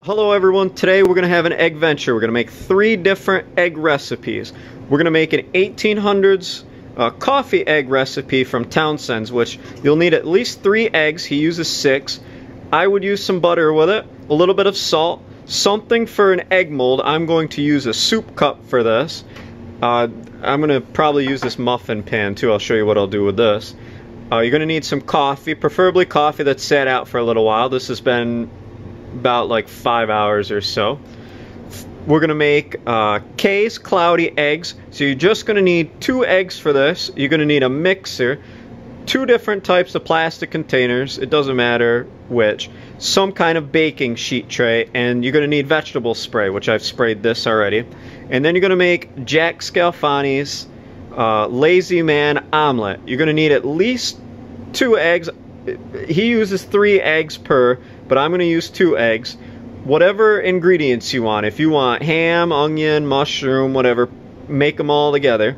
Hello everyone, today we're going to have an egg venture. We're going to make 3 different egg recipes. We're going to make an 1800s coffee egg recipe from Townsends, which you'll need at least 3 eggs. He uses 6. I would use some butter with it, a little bit of salt, something for an egg mold. I'm going to use a soup cup for this. I'm going to probably use this muffin pan too. I'll show you what I'll do with this. You're going to need some coffee, preferably coffee that's sat out for a little while. This has been about like 5 hours or so. We're gonna make K's cloudy eggs. So you're just gonna need 2 eggs for this. You're gonna need a mixer, 2 different types of plastic containers, it doesn't matter which, some kind of baking sheet tray, and you're gonna need vegetable spray, which I've sprayed this already. And then you're gonna make Jack Scalfani's Lazy Man omelette. You're gonna need at least 2 eggs. He uses 3 eggs per, but I'm going to use 2 eggs. Whatever ingredients you want. If you want ham, onion, mushroom, whatever, make them all together.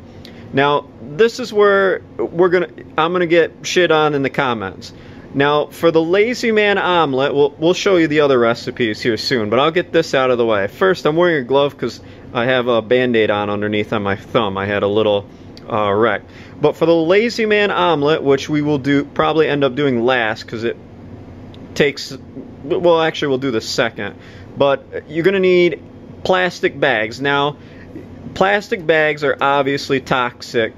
Now, this is where I'm gonna get shit on in the comments. Now, for the Lazy Man omelet, we'll show you the other recipes here soon, but I'll get this out of the way. First, I'm wearing a glove because I have a band-aid on underneath on my thumb. I had a little wreck. But for the Lazy Man omelet, which we will probably end up doing last because it takes, well, actually we'll do the second, but you're gonna need plastic bags. Now, plastic bags are obviously toxic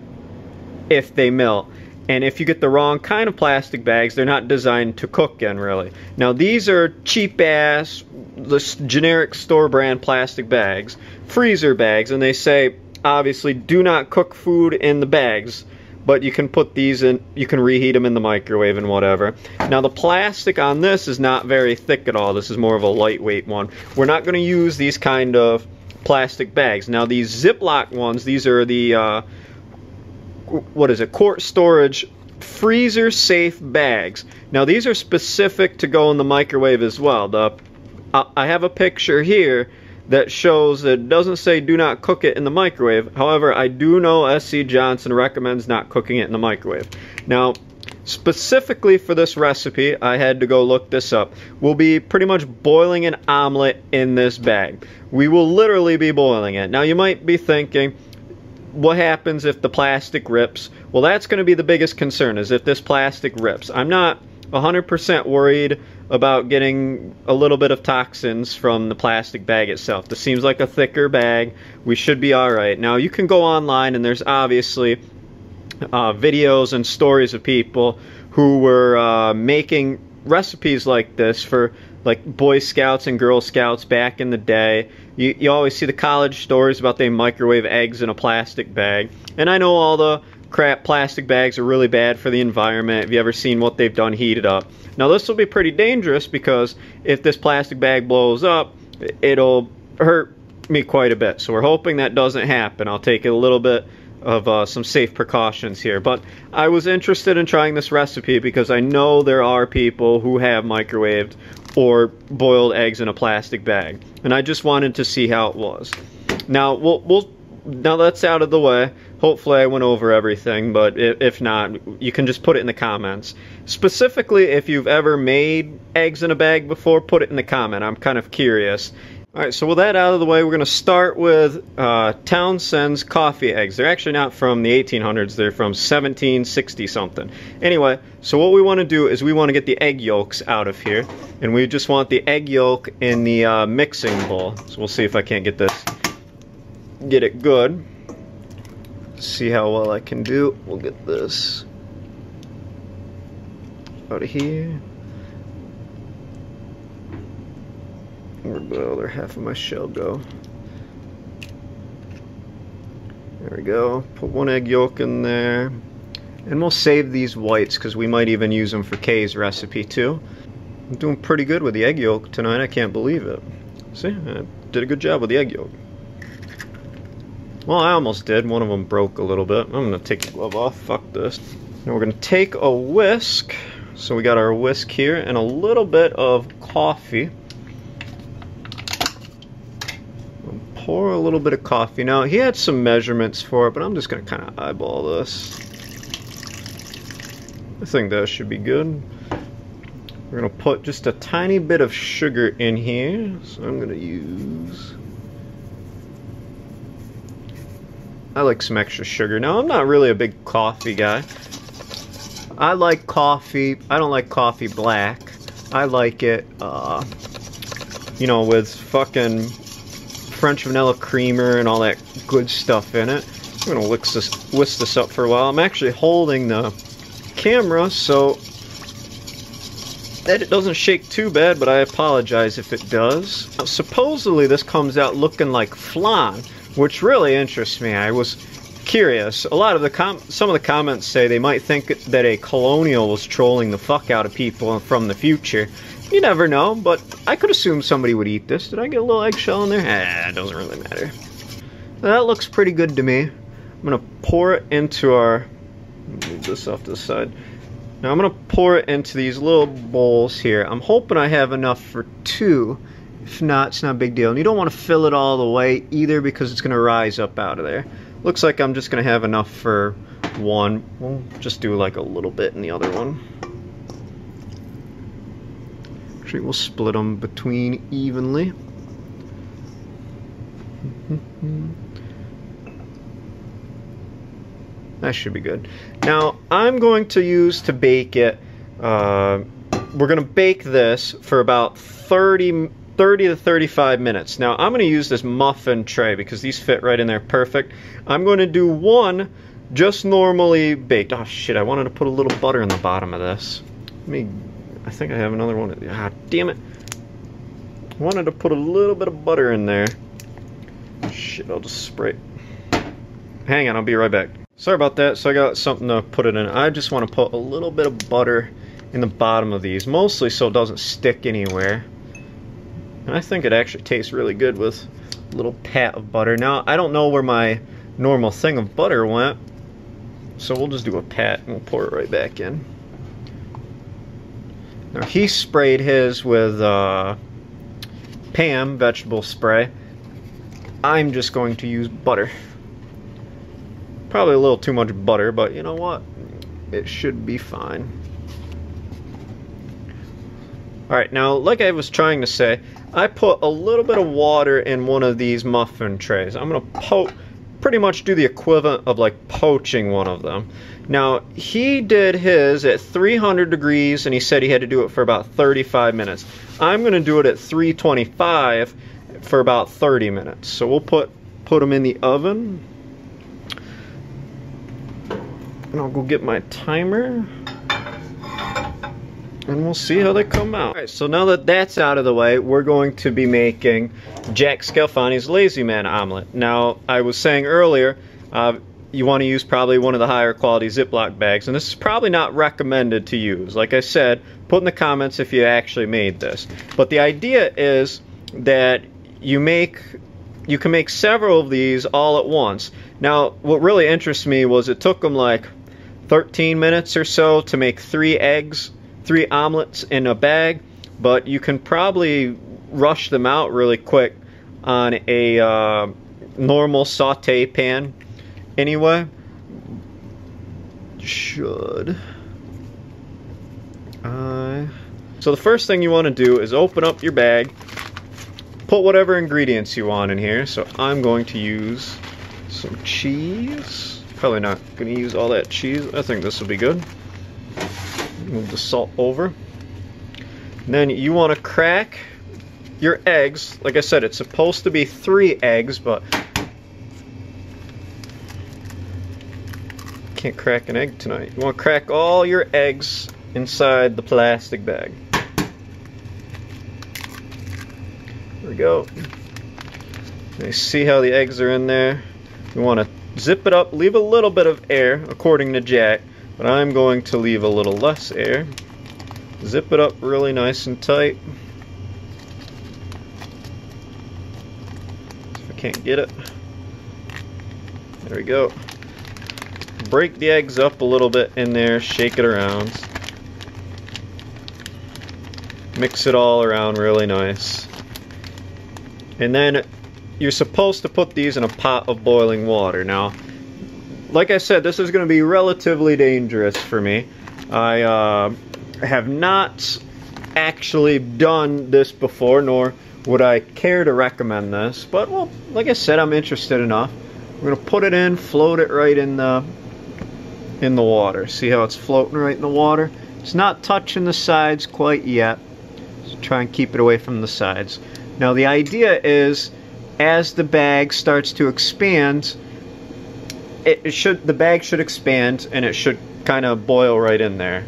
if they melt, and if you get the wrong kind of plastic bags, they're not designed to cook in, really. Now, these are cheap ass, the generic store brand plastic bags, freezer bags, and they say obviously do not cook food in the bags, but you can put these in, you can reheat them in the microwave and whatever. Now, the plastic on this is not very thick at all. This is more of a lightweight one. We're not going to use these kind of plastic bags. Now, these Ziploc ones, these are the what is it, quart storage freezer safe bags. Now, these are specific to go in the microwave as well. I have a picture here that shows that it doesn't say do not cook it in the microwave. However, I do know S.C. Johnson recommends not cooking it in the microwave. Now, specifically for this recipe, I had to go look this up. We'll be pretty much boiling an omelet in this bag. We will literally be boiling it. Now, you might be thinking, what happens if the plastic rips? Well, that's going to be the biggest concern, is if this plastic rips. I'm not 100% worried about getting a little bit of toxins from the plastic bag itself. This seems like a thicker bag. We should be alright. Now, you can go online and there's obviously videos and stories of people who were making recipes like this for like Boy Scouts and Girl Scouts back in the day. You always see the college stories about they microwave eggs in a plastic bag. And I know all the crap plastic bags are really bad for the environment. Have you ever seen what they've done heated up? Now, this will be pretty dangerous because if this plastic bag blows up, it'll hurt me quite a bit. So we're hoping that doesn't happen. I'll take a little bit of some safe precautions here. But I was interested in trying this recipe because I know there are people who have microwaved or boiled eggs in a plastic bag. And I just wanted to see how it was. Now, now that's out of the way. Hopefully I went over everything, but if not, you can just put it in the comments. Specifically, if you've ever made eggs in a bag before, put it in the comment. I'm kind of curious. Alright, so with that out of the way, we're going to start with Townsend's coffee eggs. They're actually not from the 1800s, they're from 1760 something. Anyway, so what we want to do is we want to get the egg yolks out of here. And we just want the egg yolk in the mixing bowl. So we'll see if I can't get it good. See how well I can do. We'll get this out of here. Where'd the other half of my shell go? There we go. Put 1 egg yolk in there. And we'll save these whites because we might even use them for Kay's recipe too. I'm doing pretty good with the egg yolk tonight. I can't believe it. See? I did a good job with the egg yolk. Well, I almost did. One of them broke a little bit. I'm going to take the glove off. Fuck this. Now we're going to take a whisk. So we got our whisk here and a little bit of coffee. I'll pour a little bit of coffee. Now, he had some measurements for it, but I'm just going to kind of eyeball this. I think that should be good. We're gonna put just a tiny bit of sugar in here. So I'm gonna use... I like some extra sugar. Now, I'm not really a big coffee guy. I like coffee. I don't like coffee black. I like it, you know, with fucking French vanilla creamer and all that good stuff in it. I'm gonna whisk this up for a while. I'm actually holding the camera so that it doesn't shake too bad, but I apologize if it does. Now, supposedly this comes out looking like flan, which really interests me. I was curious. A lot of the some of the comments say they might think that a colonial was trolling the fuck out of people from the future. You never know, but I could assume somebody would eat this. Did I get a little eggshell in there? It doesn't really matter. That looks pretty good to me. I'm gonna pour it into our... move this off to the side. Now I'm gonna pour it into these little bowls here. I'm hoping I have enough for 2. If not, it's not a big deal. And you don't want to fill it all the way either because it's gonna rise up out of there. Looks like I'm just gonna have enough for 1. We'll just do like a little bit in the other one. Actually, we'll split them between evenly. That should be good. Now, I'm going to use to bake it, we're going to bake this for about 30 to 35 minutes. Now, I'm going to use this muffin tray because these fit right in there perfect. I'm going to do one just normally baked. Oh, shit, I wanted to put a little butter in the bottom of this. I think I have another one. Ah, damn it. I wanted to put a little bit of butter in there. Shit, I'll just spray it. Hang on, I'll be right back. Sorry about that, so I got something to put it in. I just want to put a little bit of butter in the bottom of these, mostly so it doesn't stick anywhere. And I think it actually tastes really good with a little pat of butter. Now, I don't know where my normal thing of butter went, so we'll just do a pat and we'll pour it right back in. Now, he sprayed his with Pam vegetable spray. I'm just going to use butter. Probably a little too much butter, but you know what? It should be fine. Alright, now, like I was trying to say, I put a little bit of water in one of these muffin trays. I'm going to pretty much do the equivalent of like poaching one of them. Now, he did his at 300 degrees, and he said he had to do it for about 35 minutes. I'm going to do it at 325 for about 30 minutes. So we'll put them in the oven. And I'll go get my timer. And we'll see how they come out. Alright, so now that that's out of the way, we're going to be making Jack Scalfani's Lazy Man omelet. Now, I was saying earlier, you want to use probably one of the higher quality Ziploc bags, and this is probably not recommended to use. Like I said, put in the comments if you actually made this. But the idea is that you can make several of these all at once. Now, what really interests me was it took them like 13 minutes or so to make 3 omelets in a bag, but you can probably rush them out really quick on a normal saute pan anyway. So the first thing you want to do is open up your bag, put whatever ingredients you want in here. So I'm going to use some cheese. Probably not going to use all that cheese. I think this will be good. Move the salt over. And then you want to crack your eggs. Like I said, it's supposed to be 3 eggs, but can't crack an egg tonight. You want to crack all your eggs inside the plastic bag. There we go. You see how the eggs are in there? You want to zip it up, leave a little bit of air, according to Jack, but I'm going to leave a little less air. Zip it up really nice and tight. If I can't get it. There we go. Break the eggs up a little bit in there, shake it around. Mix it all around really nice. And then you're supposed to put these in a pot of boiling water. Now, like I said, this is going to be relatively dangerous for me. I have not actually done this before, nor would I care to recommend this. But, well, like I said, I'm interested enough. We're going to put it in, float it right in the water. See how it's floating right in the water? It's not touching the sides quite yet. So try and keep it away from the sides. Now the idea is, as the bag starts to expand, the bag should expand and it should kind of boil right in there.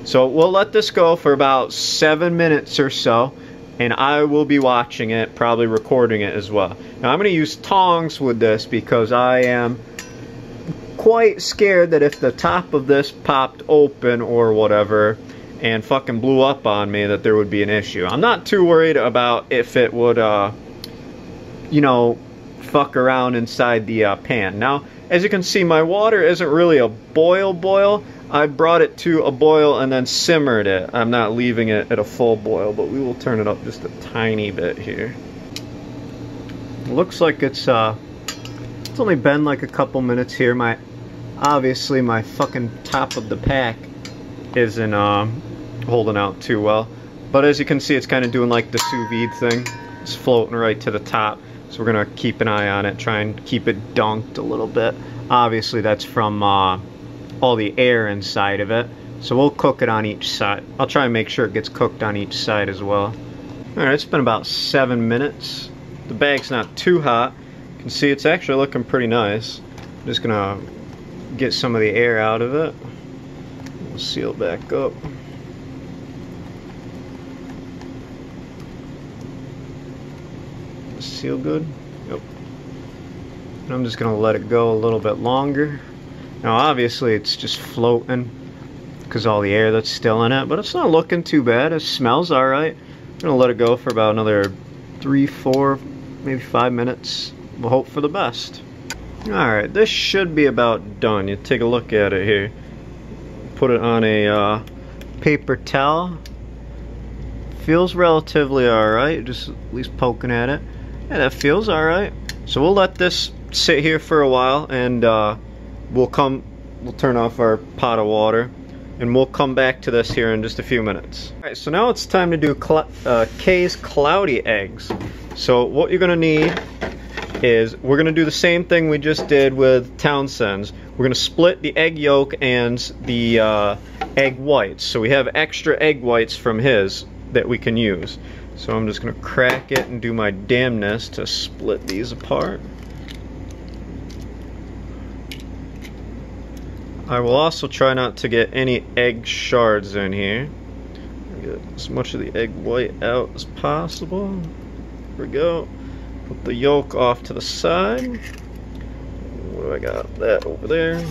So we'll let this go for about 7 minutes or so, and I will be watching it, probably recording it as well. Now I'm going to use tongs with this because I am quite scared that if the top of this popped open or whatever and fucking blew up on me, that there would be an issue. I'm not too worried about if it would, you know, fuck around inside the pan. Now, as you can see, my water isn't really a boil. I brought it to a boil and then simmered it. I'm not leaving it at a full boil, but we will turn it up just a tiny bit here. It looks like it's only been like a couple minutes here. Obviously my fucking top of the pack isn't holding out too well, but as you can see, it's kind of doing like the sous vide thing. It's floating right to the top, so we're gonna keep an eye on it, try and keep it dunked a little bit. Obviously that's from all the air inside of it, so we'll cook it on each side. I'll try and make sure it gets cooked on each side as well. Alright, it's been about 7 minutes. The bag's not too hot. You can see it's actually looking pretty nice. I'm just gonna get some of the air out of it. We'll seal back up. Seal good? Yep. And I'm just gonna let it go a little bit longer. Now obviously it's just floating because all the air that's still in it, but it's not looking too bad. It smells alright. I'm gonna let it go for about another 3, 4, maybe 5 minutes. We'll hope for the best. Alright, this should be about done. You take a look at it here. Put it on a paper towel. Feels relatively alright, just at least poking at it. Yeah, that feels alright. So we'll let this sit here for a while, and we'll turn off our pot of water, and we'll come back to this here in just a few minutes. Alright, so now it's time to do Kay's cloudy eggs. So what you're gonna need is, we're gonna do the same thing we just did with Townsends. We're gonna split the egg yolk and the egg whites. So we have extra egg whites from his that we can use. So I'm just gonna crack it and do my damnness to split these apart. I will also try not to get any egg shards in here. Get as much of the egg white out as possible. There we go. Put the yolk off to the side. What do I got? That over there.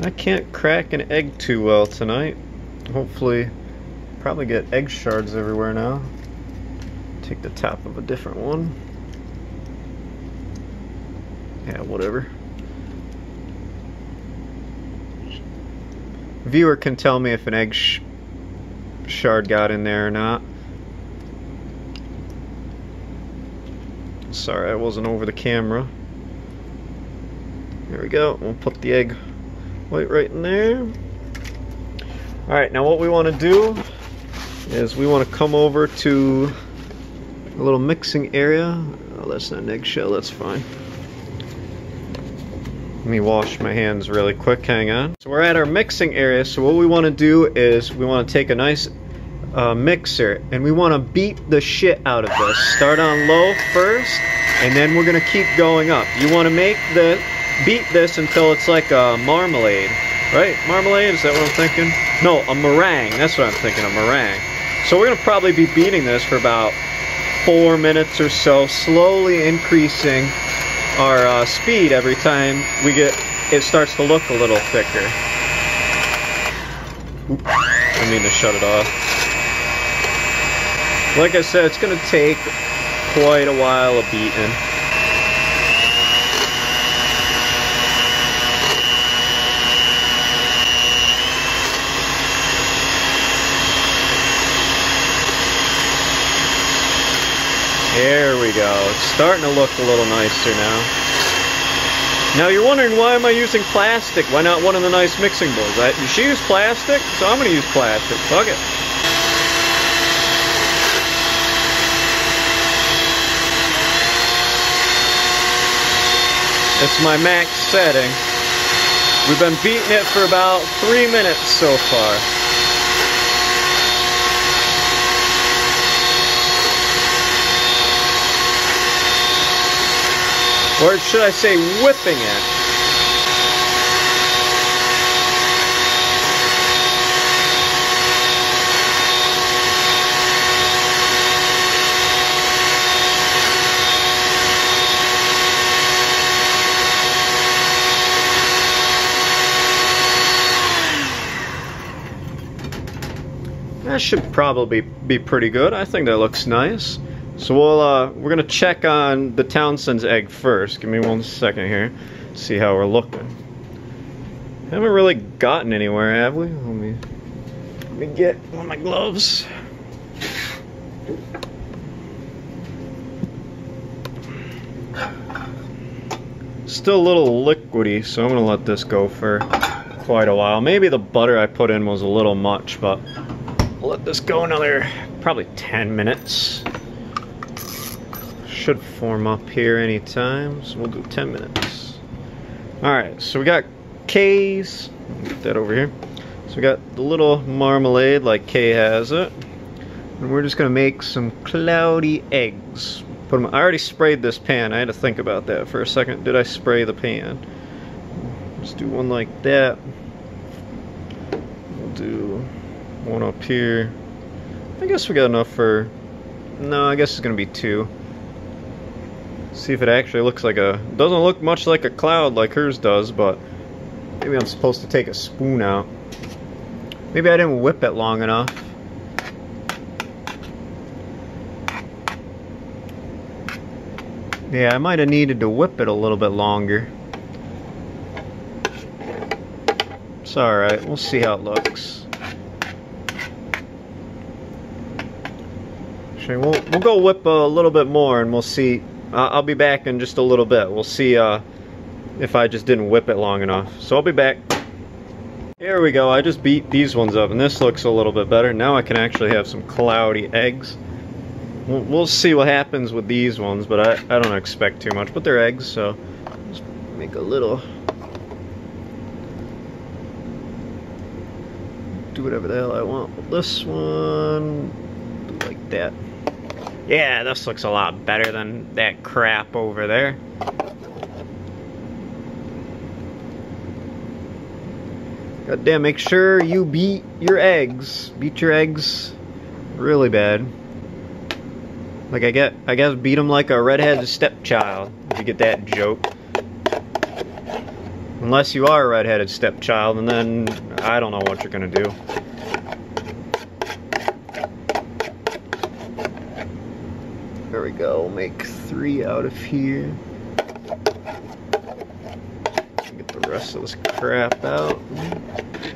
I can't crack an egg too well tonight. Hopefully, probably get egg shards everywhere now. Take the top of a different one. Yeah, whatever. Viewer can tell me if an egg shard got in there or not. Sorry, I wasn't over the camera. There we go. We'll put the egg white right in there. Alright, now what we want to do is we want to come over to a little mixing area. Oh, that's not an eggshell, that's fine. Let me wash my hands really quick, hang on. So we're at our mixing area, so what we want to do is we want to take a nice mixer and we want to beat the shit out of this. Start on low first, and then we're going to keep going up. You want to beat this until it's like a marmalade, right? Marmalade, is that what I'm thinking? No, a meringue, that's what I'm thinking, a meringue. So we're going to probably be beating this for about 4 minutes or so, slowly increasing our speed every time it starts to look a little thicker. Oops, I mean to shut it off. Like I said, it's going to take quite a while of beating. There we go. It's starting to look a little nicer now. Now you're wondering, why am I using plastic? Why not one of the nice mixing bowls? She used plastic, so I'm going to use plastic. Fuck it. It's my max setting. We've been beating it for about 3 minutes so far. Or should I say whipping it? That should probably be pretty good. I think that looks nice. So we're gonna check on the Townsends egg first. Give me 1 second here. See how we're looking. Haven't really gotten anywhere, have we? Let me get one of my gloves. Still a little liquidy, so I'm gonna let this go for quite a while. Maybe the butter I put in was a little much, but I'll let this go another probably 10 minutes. Should form up here anytime, so we'll do 10 minutes. Alright, so we got Kay's, get that over here. So we got the little marmalade like Kay has it. And we're just gonna make some cloudy eggs. Put them, I already sprayed this pan. I had to think about that for a second. Did I spray the pan? Let's do one like that. We'll do one up here. I guess we got enough for, no, I guess it's gonna be 2. See if it actually looks like a, doesn't look much like a cloud like hers does, but maybe I'm supposed to take a spoon out. Maybe I didn't whip it long enough. Yeah, I might have needed to whip it a little bit longer. It's alright, we'll see how it looks. Actually, we'll go whip a little bit more and we'll see. I'll be back in just a little bit. We'll see if I just didn't whip it long enough. So I'll be back. Here we go. I just beat these ones up and this looks a little bit better. Now I can actually have some cloudy eggs. We'll see what happens with these ones, but I don't expect too much. But they're eggs, so just make a little. Do whatever the hell I want with this one. Do like that. Yeah, this looks a lot better than that crap over there. God damn, make sure you beat your eggs. Beat your eggs really bad. Like I guess beat them like a redheaded stepchild, if you get that joke. Unless you are a redheaded stepchild, and then I don't know what you're gonna do. There we go, make 3 out of here. Get the rest of this crap out.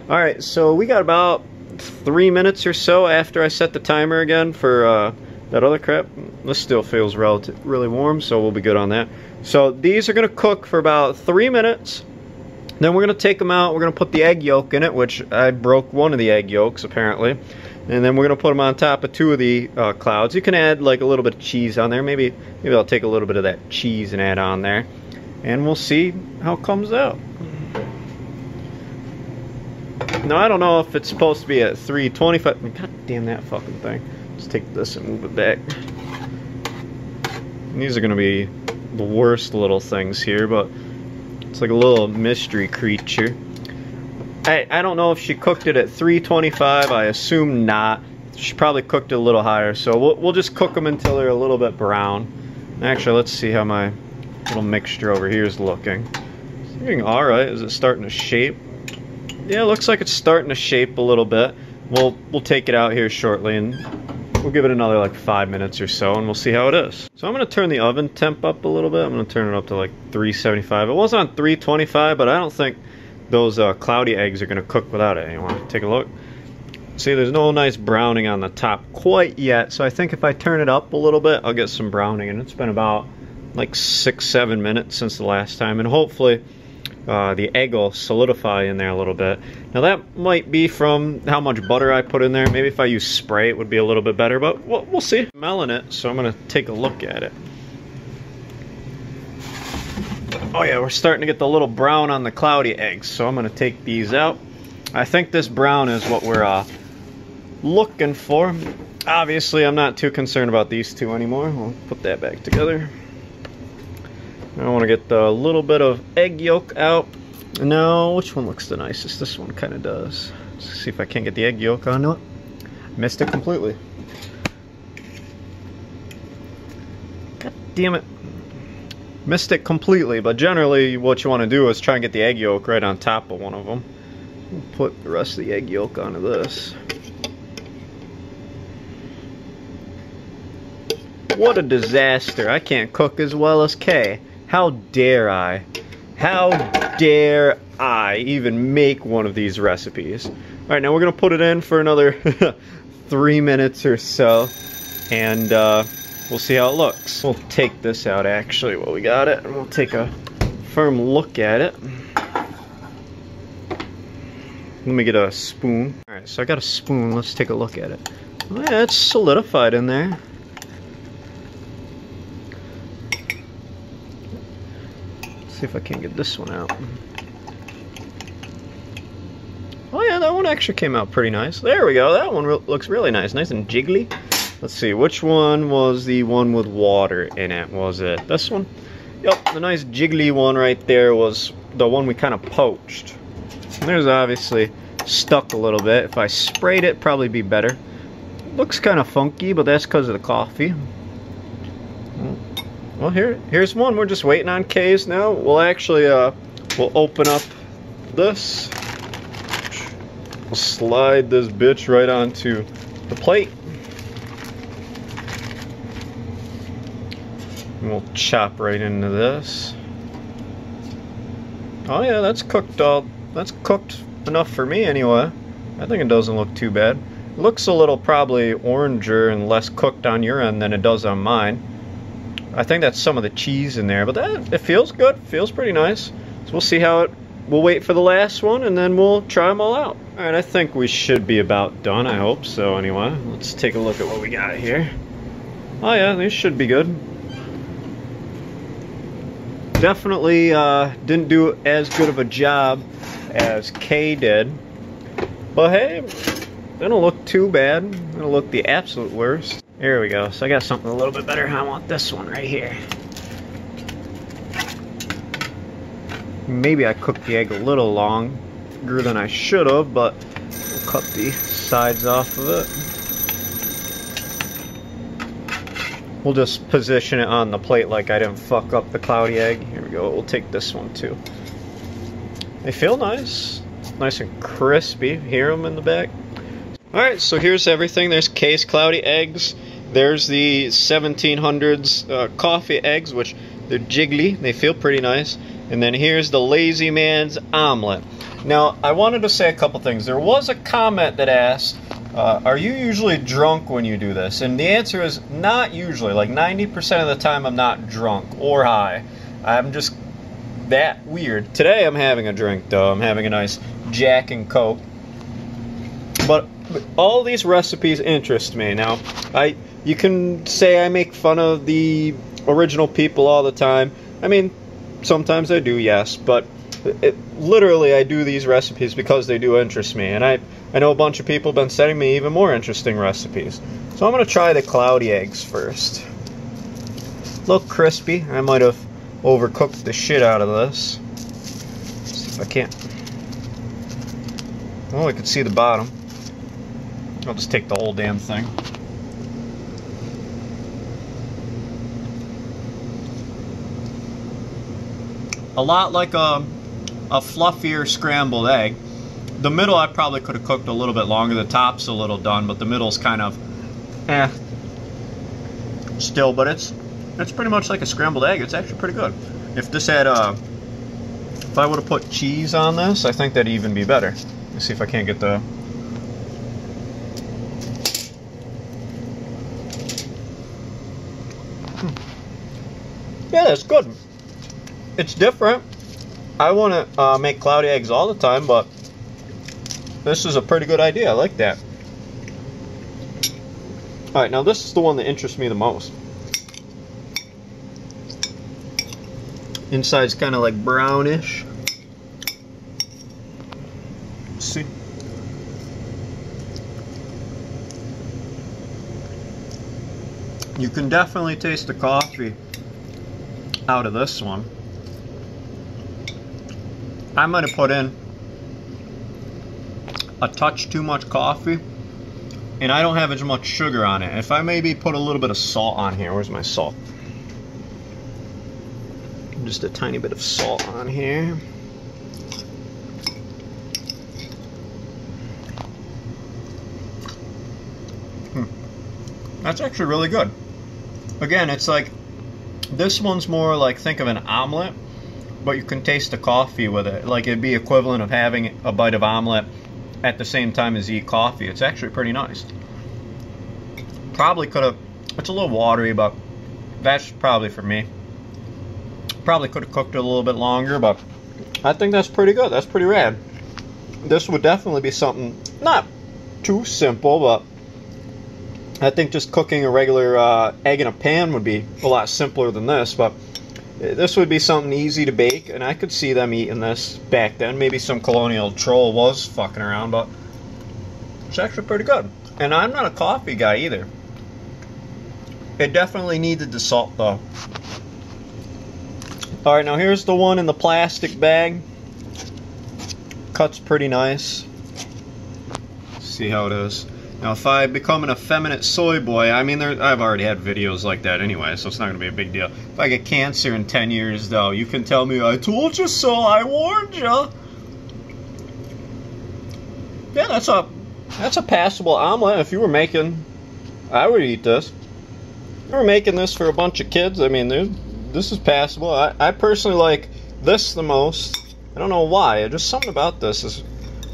Alright, so we got about 3 minutes or so after I set the timer again for that other crap. This still feels really warm, so we'll be good on that. So these are going to cook for about 3 minutes. Then we're going to take them out. We're going to put the egg yolk in it, which I broke one of the egg yolks apparently. And then we're going to put them on top of 2 of the clouds. You can add like a little bit of cheese on there. Maybe I'll take a little bit of that cheese and add on there. And we'll see how it comes out. Now I don't know if it's supposed to be at 325. God damn that fucking thing. Let's take this and move it back. And these are going to be the worst little things here, but it's like a little mystery creature. I don't know if she cooked it at 325. I assume not. She probably cooked it a little higher, so we'll just cook them until they're a little bit brown. Actually, let's see how my little mixture over here is looking. It's looking alright. Is it starting to shape? Yeah, it looks like it's starting to shape a little bit. We'll take it out here shortly and we'll give it another like 5 minutes or so and we'll see how it is. So I'm going to turn the oven temp up a little bit. I'm going to turn it up to like 375. It was on 325, but I don't think those cloudy eggs are going to cook without it. You want to take a look? See, there's no nice browning on the top quite yet, so I think if I turn it up a little bit, I'll get some browning. And it's been about, like 6-7 minutes since the last time, and hopefully the egg will solidify in there a little bit. Now that might be from how much butter I put in there. Maybe if I use spray it would be a little bit better, but we'll see. I'm smelling it, so I'm gonna take a look at it. Oh yeah, we're starting to get the little brown on the cloudy eggs, so I'm gonna take these out. I think this brown is what we're looking for. Obviously, I'm not too concerned about these two anymore. We'll put that back together. I want to get the little bit of egg yolk out. No, which one looks the nicest? This one kind of does. Let's see if I can't get the egg yolk onto it. Missed it completely. God damn it. Missed it completely, but generally what you want to do is try and get the egg yolk right on top of one of them. We'll put the rest of the egg yolk onto this. What a disaster. I can't cook as well as Kay. How dare I? How dare I even make one of these recipes? Alright, now we're going to put it in for another 3 minutes or so. And we'll see how it looks. We'll take this out actually while we got it. And we'll take a firm look at it. Let me get a spoon. Alright, so I got a spoon. Let's take a look at it. Oh, yeah, it's solidified in there. See if I can get this one out. Oh yeah, that one actually came out pretty nice. There we go. That one looks really nice. Nice and jiggly. Let's see, which one was the one with water in it? Was it this one? Yep, the nice jiggly one right there was the one we kind of poached. And there's obviously stuck a little bit. If I sprayed it, probably be better. Looks kind of funky, but that's because of the coffee. Well, here's one. We're just waiting on K's now. We'll actually, we'll open up this. We'll slide this bitch right onto the plate. And we'll chop right into this. Oh yeah, that's cooked that's cooked enough for me anyway. I think it doesn't look too bad. It looks a little probably oranger and less cooked on your end than it does on mine. I think that's some of the cheese in there, but it feels good. Feels pretty nice. So we'll see how it. We'll wait for the last one, and then we'll try them all out. All right, I think we should be about done. I hope so. Anyway, let's take a look at what we got here. Oh yeah, these should be good. Definitely didn't do as good of a job as Kay did, but hey, they don't look too bad. They don't look the absolute worst. There we go. So I got something a little bit better. I want this one right here. Maybe I cooked the egg a little longer than I should have, but we'll cut the sides off of it. We'll just position it on the plate like I didn't fuck up the cloudy egg. Here we go. We'll take this one too. They feel nice. Nice and crispy. Hear them in the back. Alright, so here's everything. There's Kay's cloudy eggs. There's the 1700s coffee eggs, which they're jiggly. They feel pretty nice. And then here's the Lazy Man's omelet. Now, I wanted to say a couple things. There was a comment that asked, are you usually drunk when you do this? And the answer is not usually. Like 90% of the time I'm not drunk or high. I'm just that weird. Today I'm having a drink though. I'm having a nice Jack and Coke. But all these recipes interest me. Now, you can say I make fun of the original people all the time. I mean, sometimes I do, yes, but literally I do these recipes because they do interest me. And I know a bunch of people have been sending me even more interesting recipes. So I'm going to try the cloudy eggs first. A little crispy. I might have overcooked the shit out of this. Let's see if I can't. Oh, I can see the bottom. I'll just take the whole damn thing. A lot like a fluffier scrambled egg. The middle I probably could have cooked a little bit longer. The top's a little done, but the middle's kind of still, but it's pretty much like a scrambled egg. It's actually pretty good. If this had if I would have put cheese on this, I think that'd even be better. Let's see if I can't get the Yeah, that's good. It's different. I want to make cloudy eggs all the time, but this is a pretty good idea. I like that. Alright, now this is the one that interests me the most. Inside's kind of like brownish. See? You can definitely taste the coffee out of this one. I might have put in a touch too much coffee, and I don't have as much sugar on it. If I maybe put a little bit of salt on here, where's my salt? Just a tiny bit of salt on here. That's actually really good. Again, it's like, this one's more like, think of an omelette, but you can taste the coffee with it. Like, it'd be equivalent of having a bite of omelet at the same time as you eat coffee. It's actually pretty nice. Probably could have, it's a little watery, but that's probably for me. Probably could have cooked it a little bit longer, but I think that's pretty good. That's pretty rad. This would definitely be something not too simple, but I think just cooking a regular egg in a pan would be a lot simpler than this, but this would be something easy to bake, and I could see them eating this back then. Maybe some colonial troll was fucking around, but it's actually pretty good. And I'm not a coffee guy either. It definitely needed the salt, though. Alright, now here's the one in the plastic bag. Cuts pretty nice. See how it is. Now, if I become an effeminate soy boy, I mean, I've already had videos like that anyway, so it's not going to be a big deal. If I get cancer in 10 years, though, you can tell me, I told you so, I warned you. Yeah, that's a passable omelet. If you were making, I would eat this. If you were making this for a bunch of kids, I mean, this is passable. I personally like this the most. I don't know why. Just something about this is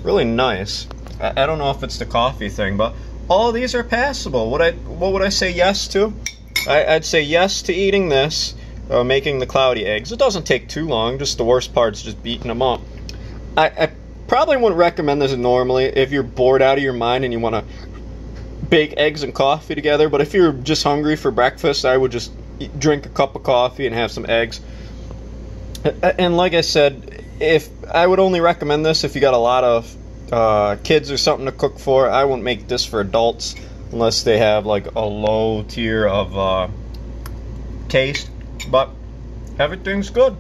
really nice. I don't know if it's the coffee thing, but all of these are passable. What would I say yes to? I'd say yes to eating this, making the cloudy eggs. It doesn't take too long. Just the worst part's just beating them up. I probably wouldn't recommend this normally if you're bored out of your mind and you want to bake eggs and coffee together. But if you're just hungry for breakfast, I would just drink a cup of coffee and have some eggs. And like I said, if I would only recommend this if you got a lot of kids or something to cook for. I wouldn't make this for adults unless they have like a low tier of taste, but everything's good.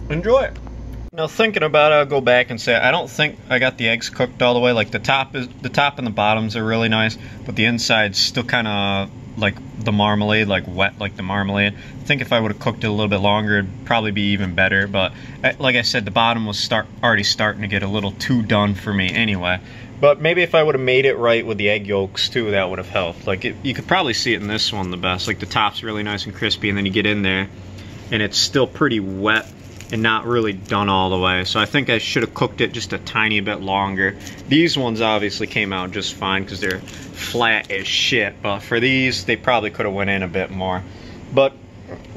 Enjoy it. Now thinking about it, I'll go back and say I don't think I got the eggs cooked all the way. Like the top and the bottoms are really nice, but the inside's still kind of like the marmalade, like wet like the marmalade. I think if I would have cooked it a little bit longer, it'd probably be even better, but like I said, the bottom was already starting to get a little too done for me anyway. But maybe if I would have made it right with the egg yolks too, that would have helped. Like you could probably see it in this one the best. Like the top's really nice and crispy, and then you get in there and it's still pretty wet and not really done all the way. So I think I should have cooked it just a tiny bit longer. These ones obviously came out just fine because they're flat as shit, but for these they probably could have went in a bit more. But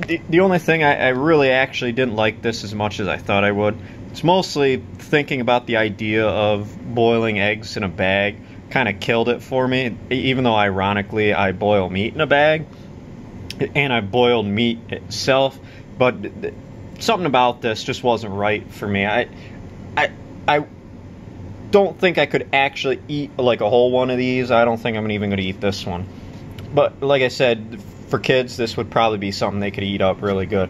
the only thing I really actually didn't like this as much as I thought I would. It's mostly thinking about the idea of boiling eggs in a bag kind of killed it for me, even though ironically I boil meat in a bag and I boiled meat itself, but something about this just wasn't right for me. I don't think I could actually eat like a whole one of these. I don't think I'm even going to eat this one. But like I said, for kids, this would probably be something they could eat up really good.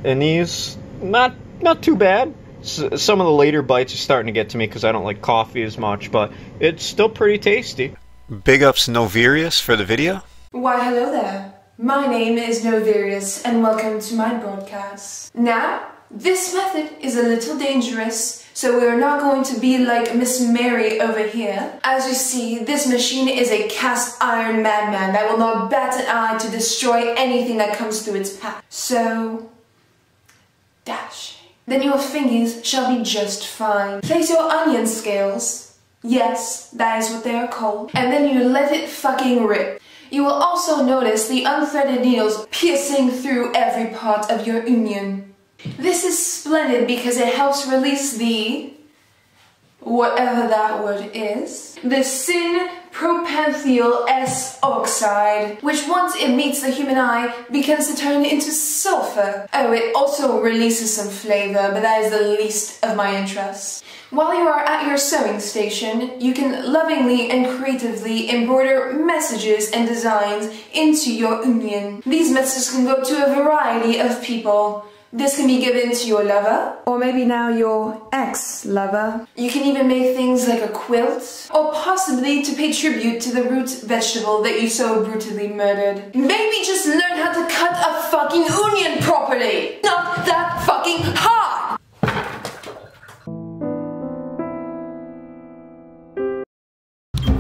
And these, not too bad. Some of the later bites are starting to get to me because I don't like coffee as much, but it's still pretty tasty. Big ups Novirius for the video. Why, hello there. My name is Novirius and welcome to my broadcast. Now, this method is a little dangerous, so we're not going to be like Miss Mary over here. As you see, this machine is a cast iron madman that will not bat an eye to destroy anything that comes through its path. So, dash. Then your fingers shall be just fine. Place your onion scales. Yes, that is what they are called. And then you let it fucking rip. You will also notice the unthreaded needles piercing through every part of your onion. This is splendid because it helps release the, whatever that word is, the syn-propantheal S-oxide, which once it meets the human eye begins to turn into sulfur. Oh, it also releases some flavor, but that is the least of my interest. While you are at your sewing station, you can lovingly and creatively embroider messages and designs into your onion. These messages can go to a variety of people. This can be given to your lover, or maybe now your ex-lover. You can even make things like a quilt, or possibly to pay tribute to the root vegetable that you so brutally murdered. Maybe just learn how to cut a fucking onion properly! Not that fucking hard!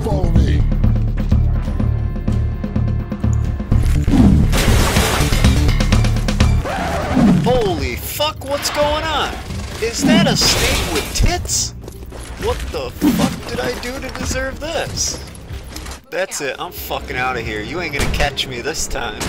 Follow me. Holy fuck, what's going on? Is that a steak with tits? What the fuck did I do to deserve this? That's it, I'm fucking out of here. You ain't gonna catch me this time.